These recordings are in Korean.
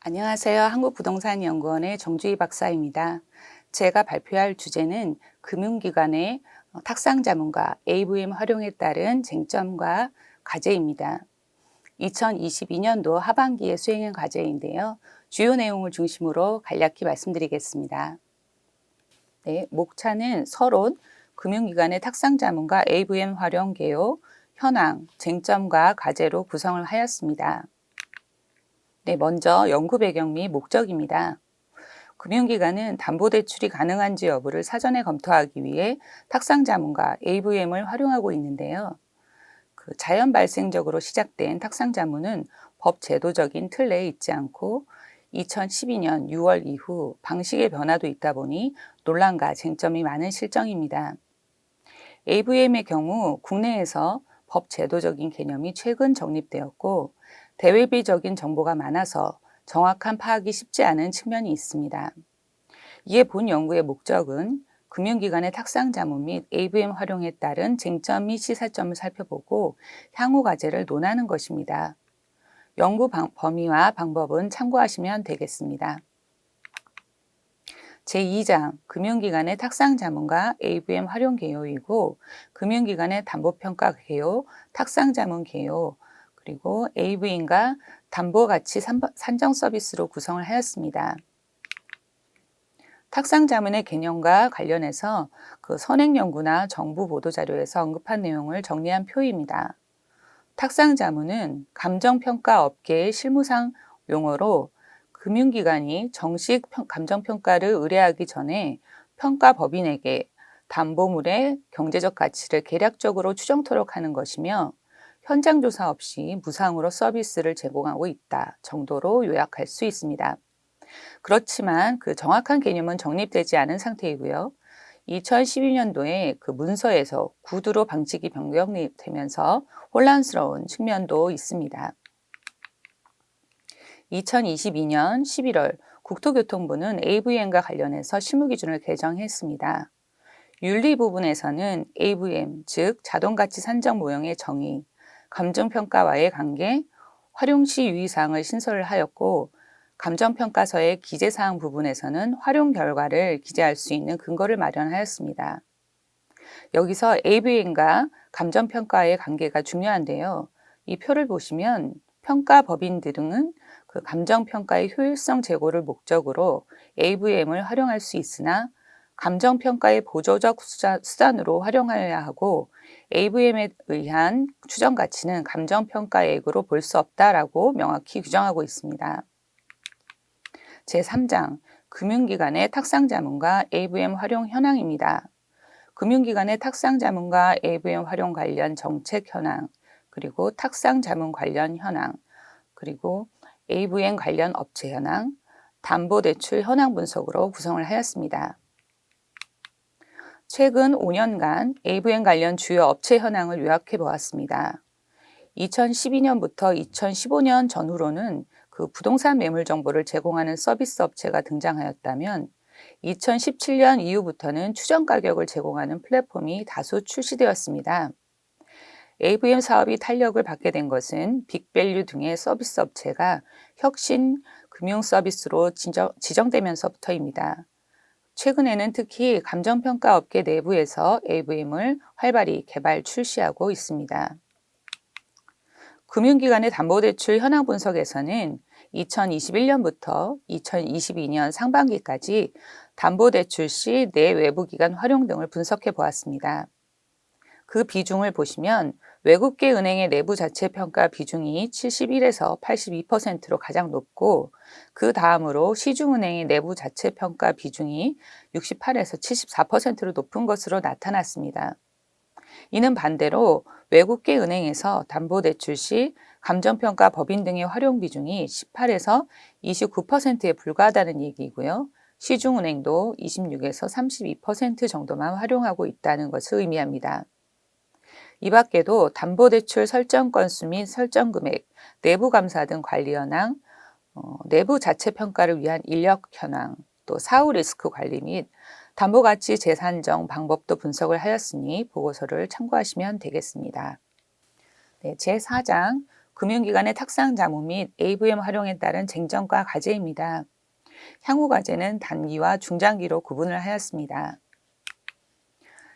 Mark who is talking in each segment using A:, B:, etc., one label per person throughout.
A: 안녕하세요. 한국부동산연구원의 정주희 박사입니다. 제가 발표할 주제는 금융기관의 탁상자문과 AVM 활용에 따른 쟁점과 과제입니다. 2022년도 하반기에 수행한 과제인데요. 주요 내용을 중심으로 간략히 말씀드리겠습니다. 네, 목차는 서론, 금융기관의 탁상자문과 AVM 활용 개요, 현황, 쟁점과 과제로 구성을 하였습니다. 네, 먼저 연구 배경 및 목적입니다. 금융기관은 담보대출이 가능한지 여부를 사전에 검토하기 위해 탁상자문과 AVM을 활용하고 있는데요. 자연 발생적으로 시작된 탁상자문은 법 제도적인 틀 내에 있지 않고 2012년 6월 이후 방식의 변화도 있다 보니 논란과 쟁점이 많은 실정입니다. AVM의 경우 국내에서 법 제도적인 개념이 최근 정립되었고 대외비적인 정보가 많아서 정확한 파악이 쉽지 않은 측면이 있습니다. 이에 본 연구의 목적은 금융기관의 탁상자문 및 AVM 활용에 따른 쟁점 및 시사점을 살펴보고 향후 과제를 논하는 것입니다. 연구 범위와 방법은 참고하시면 되겠습니다. 제2장 금융기관의 탁상자문과 AVM 활용 개요이고 금융기관의 담보평가 개요, 탁상자문 개요, 그리고 AVM과 담보가치 산정 서비스로 구성을 하였습니다. 탁상자문의 개념과 관련해서 선행연구나 정부 보도자료에서 언급한 내용을 정리한 표입니다. 탁상자문은 감정평가 업계의 실무상 용어로 금융기관이 정식 감정평가를 의뢰하기 전에 평가법인에게 담보물의 경제적 가치를 계략적으로 추정토록 하는 것이며 현장 조사 없이 무상으로 서비스를 제공하고 있다 정도로 요약할 수 있습니다. 그렇지만 정확한 개념은 정립되지 않은 상태이고요. 2012년도에 문서에서 구두로 방식이 변경되면서 혼란스러운 측면도 있습니다. 2022년 11월 국토교통부는 AVM과 관련해서 실무기준을 개정했습니다. 윤리 부분에서는 AVM, 즉 자동가치 산정 모형의 정의, 감정평가와의 관계, 활용시 유의사항을 신설을 하였고 감정평가서의 기재사항 부분에서는 활용 결과를 기재할 수 있는 근거를 마련하였습니다. 여기서 AVM과 감정평가의 관계가 중요한데요. 이 표를 보시면 평가법인들은 감정평가의 효율성 제고를 목적으로 AVM을 활용할 수 있으나 감정평가의 보조적 수단으로 활용하여야 하고 AVM에 의한 추정가치는 감정평가액으로 볼 수 없다라고 명확히 규정하고 있습니다. 제3장 금융기관의 탁상자문과 AVM 활용 현황입니다. 금융기관의 탁상자문과 AVM 활용 관련 정책 현황, 그리고 탁상자문 관련 현황, 그리고 AVM 관련 업체 현황, 담보대출 현황 분석으로 구성을 하였습니다. 최근 5년간 AVM 관련 주요 업체 현황을 요약해 보았습니다. 2012년부터 2015년 전후로는 부동산 매물 정보를 제공하는 서비스 업체가 등장하였다면 2017년 이후부터는 추정 가격을 제공하는 플랫폼이 다수 출시되었습니다. AVM 사업이 탄력을 받게 된 것은 빅밸류 등의 서비스 업체가 혁신 금융 서비스로 지정되면서부터입니다. 최근에는 특히 감정평가 업계 내부에서 AVM을 활발히 개발 출시하고 있습니다. 금융기관의 담보대출 현황 분석에서는 2021년부터 2022년 상반기까지 담보대출 시 내외부기관 활용 등을 분석해 보았습니다. 그 비중을 보시면 외국계 은행의 내부 자체 평가 비중이 71에서 82%로 가장 높고 그 다음으로 시중은행의 내부 자체 평가 비중이 68에서 74%로 높은 것으로 나타났습니다. 이는 반대로 외국계 은행에서 담보대출 시 감정평가 법인 등의 활용 비중이 18에서 29%에 불과하다는 얘기이고요. 시중은행도 26에서 32% 정도만 활용하고 있다는 것을 의미합니다. 이 밖에도 담보대출 설정 건수 및 설정 금액, 내부 감사 등 관리 현황, 내부 자체 평가를 위한 인력 현황, 또 사후 리스크 관리 및 담보가치 재산정 방법도 분석을 하였으니 보고서를 참고하시면 되겠습니다. 네, 제4장 금융기관의 탁상 자문 및 AVM 활용에 따른 쟁점과 과제입니다. 향후 과제는 단기와 중장기로 구분을 하였습니다.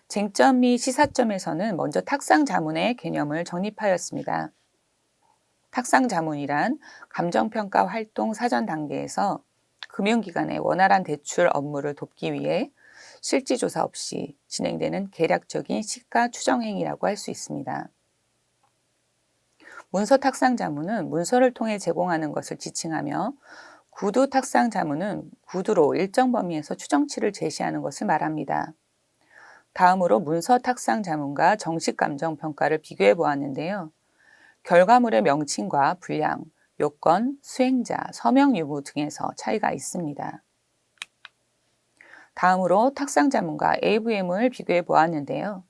A: 쟁점 및 시사점에서는 먼저 탁상 자문의 개념을 정립하였습니다. 탁상 자문이란 감정평가 활동 사전 단계에서 금융기관의 원활한 대출 업무를 돕기 위해 실지조사 없이 진행되는 계략적인 시가 추정 행위라고 할 수 있습니다. 문서 탁상 자문은 문서를 통해 제공하는 것을 지칭하며 구두 탁상 자문은 구두로 일정 범위에서 추정치를 제시하는 것을 말합니다. 다음으로 문서 탁상 자문과 정식 감정 평가를 비교해 보았는데요. 결과물의 명칭과 분량, 요건, 수행자, 서명 유무 등에서 차이가 있습니다. 다음으로 탁상 자문과 AVM을 비교해 보았는데요.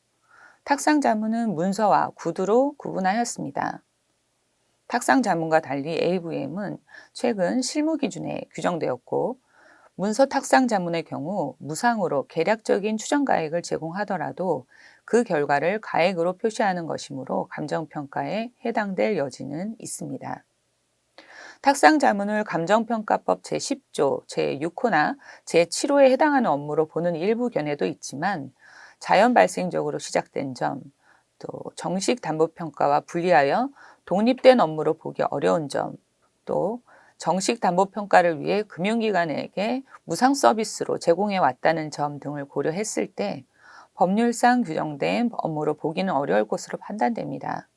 A: 탁상 자문은 문서와 구두로 구분하였습니다. 탁상 자문과 달리 AVM은 최근 실무 기준에 규정되었고, 문서 탁상 자문의 경우 무상으로 계략적인 추정 가액을 제공하더라도 그 결과를 가액으로 표시하는 것이므로 감정평가에 해당될 여지는 있습니다. 탁상 자문을 감정평가법 제10조, 제6호나 제7호에 해당하는 업무로 보는 일부 견해도 있지만 자연 발생적으로 시작된 점, 또 정식 담보평가와 분리하여 독립된 업무로 보기 어려운 점, 또 정식 담보평가를 위해 금융기관에게 무상 서비스로 제공해 왔다는 점 등을 고려했을 때 법률상 규정된 업무로 보기는 어려울 것으로 판단됩니다.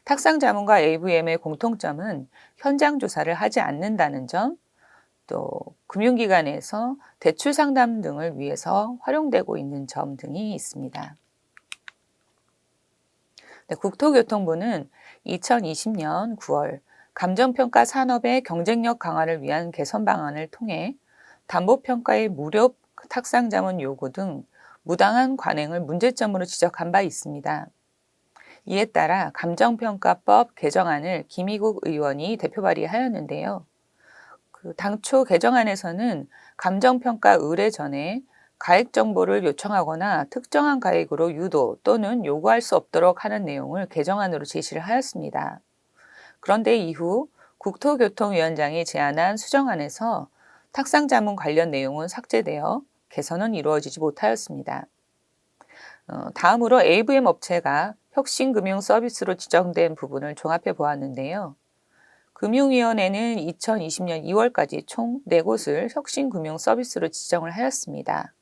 A: 탁상 자문과 AVM의 공통점은 현장 조사를 하지 않는다는 점, 또 금융기관에서 대출 상담 등을 위해서 활용되고 있는 점 등이 있습니다. 국토교통부는 2020년 9월 감정평가 산업의 경쟁력 강화를 위한 개선 방안을 통해 담보평가의 무료 탁상자문 요구 등 무당한 관행을 문제점으로 지적한 바 있습니다. 이에 따라 감정평가법 개정안을 김희국 의원이 대표 발의하였는데요. 당초 개정안에서는 감정평가 의뢰 전에 가액 정보를 요청하거나 특정한 가액으로 유도 또는 요구할 수 없도록 하는 내용을 개정안으로 제시를 하였습니다. 그런데 이후 국토교통위원장이 제안한 수정안에서 탁상자문 관련 내용은 삭제되어 개선은 이루어지지 못하였습니다. 다음으로 AVM 업체가 혁신금융 서비스로 지정된 부분을 종합해 보았는데요. 금융위원회는 2020년 2월까지 총 4곳을 혁신금융 서비스로 지정을 하였습니다.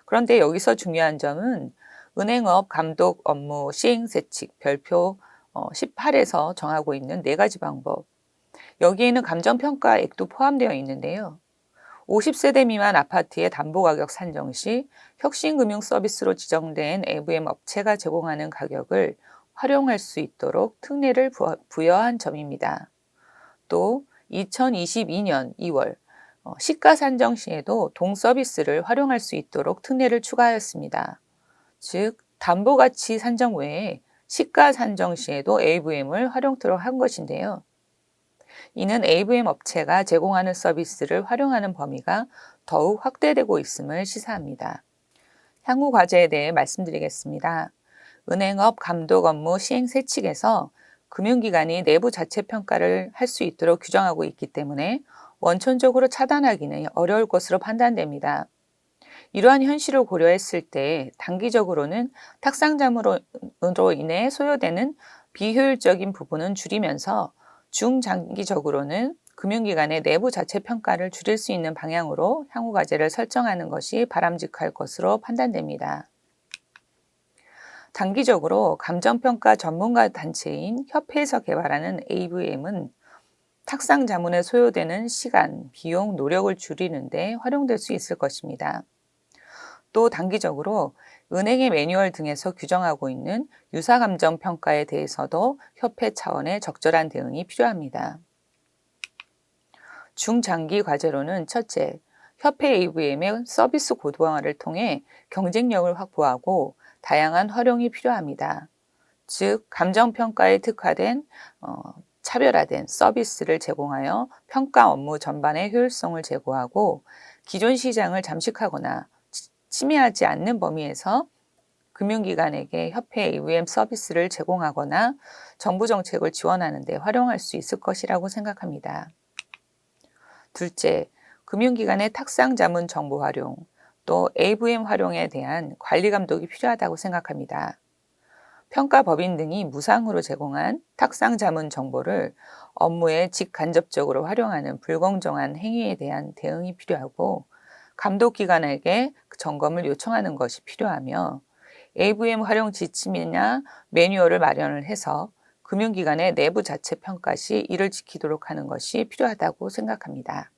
A: 그런데 여기서 중요한 점은 은행업 감독 업무 시행세칙 별표 18에서 정하고 있는 4가지 방법. 여기에는 감정평가액도 포함되어 있는데요. 50세대 미만 아파트의 담보가격 산정 시 혁신금융 서비스로 지정된 AVM 업체가 제공하는 가격을 활용할 수 있도록 특례를 부여한 점입니다. 또 2022년 2월 시가 산정 시에도 동 서비스를 활용할 수 있도록 특례를 추가하였습니다. 즉 담보가치 산정 외에 시가 산정 시에도 AVM을 활용토록 한 것인데요. 이는 AVM 업체가 제공하는 서비스를 활용하는 범위가 더욱 확대되고 있음을 시사합니다. 향후 과제에 대해 말씀드리겠습니다. 은행업 감독 업무 시행세칙에서 금융기관이 내부 자체 평가를 할 수 있도록 규정하고 있기 때문에 원천적으로 차단하기는 어려울 것으로 판단됩니다. 이러한 현실을 고려했을 때 단기적으로는 탁상자문으로 인해 소요되는 비효율적인 부분은 줄이면서 중장기적으로는 금융기관의 내부 자체 평가를 줄일 수 있는 방향으로 향후 과제를 설정하는 것이 바람직할 것으로 판단됩니다. 단기적으로 감정평가 전문가 단체인 협회에서 개발하는 AVM은 탁상 자문에 소요되는 시간, 비용, 노력을 줄이는 데 활용될 수 있을 것입니다. 또 단기적으로 은행의 매뉴얼 등에서 규정하고 있는 유사감정평가에 대해서도 협회 차원의 적절한 대응이 필요합니다. 중장기 과제로는 첫째, 협회 AVM의 서비스 고도화를 통해 경쟁력을 확보하고 다양한 활용이 필요합니다. 즉, 감정평가에 특화된 차별화된 서비스를 제공하여 평가 업무 전반의 효율성을 제고하고 기존 시장을 잠식하거나 침해하지 않는 범위에서 금융기관에게 협회 AUM 서비스를 제공하거나 정부 정책을 지원하는 데 활용할 수 있을 것이라고 생각합니다. 둘째, 금융기관의 탁상 자문 정보 활용, 또 AVM 활용에 대한 관리 감독이 필요하다고 생각합니다. 평가법인 등이 무상으로 제공한 탁상 자문 정보를 업무에 직간접적으로 활용하는 불공정한 행위에 대한 대응이 필요하고, 감독기관에게 점검을 요청하는 것이 필요하며, AVM 활용 지침이나 매뉴얼을 마련을 해서 금융기관의 내부 자체 평가 시 이를 지키도록 하는 것이 필요하다고 생각합니다.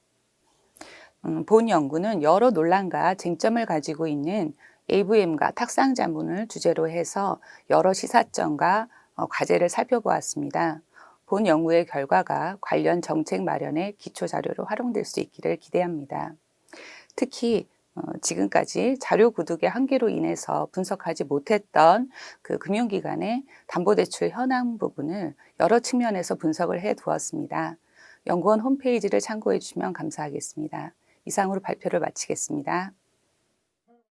A: 본 연구는 여러 논란과 쟁점을 가지고 있는 AVM과 탁상 자문을 주제로 해서 여러 시사점과 과제를 살펴보았습니다. 본 연구의 결과가 관련 정책 마련의 기초 자료로 활용될 수 있기를 기대합니다. 특히 지금까지 자료 구독의 한계로 인해서 분석하지 못했던 그 금융기관의 담보대출 현황 부분을 여러 측면에서 분석을 해 두었습니다. 연구원 홈페이지를 참고해 주시면 감사하겠습니다. 이상으로 발표를 마치겠습니다.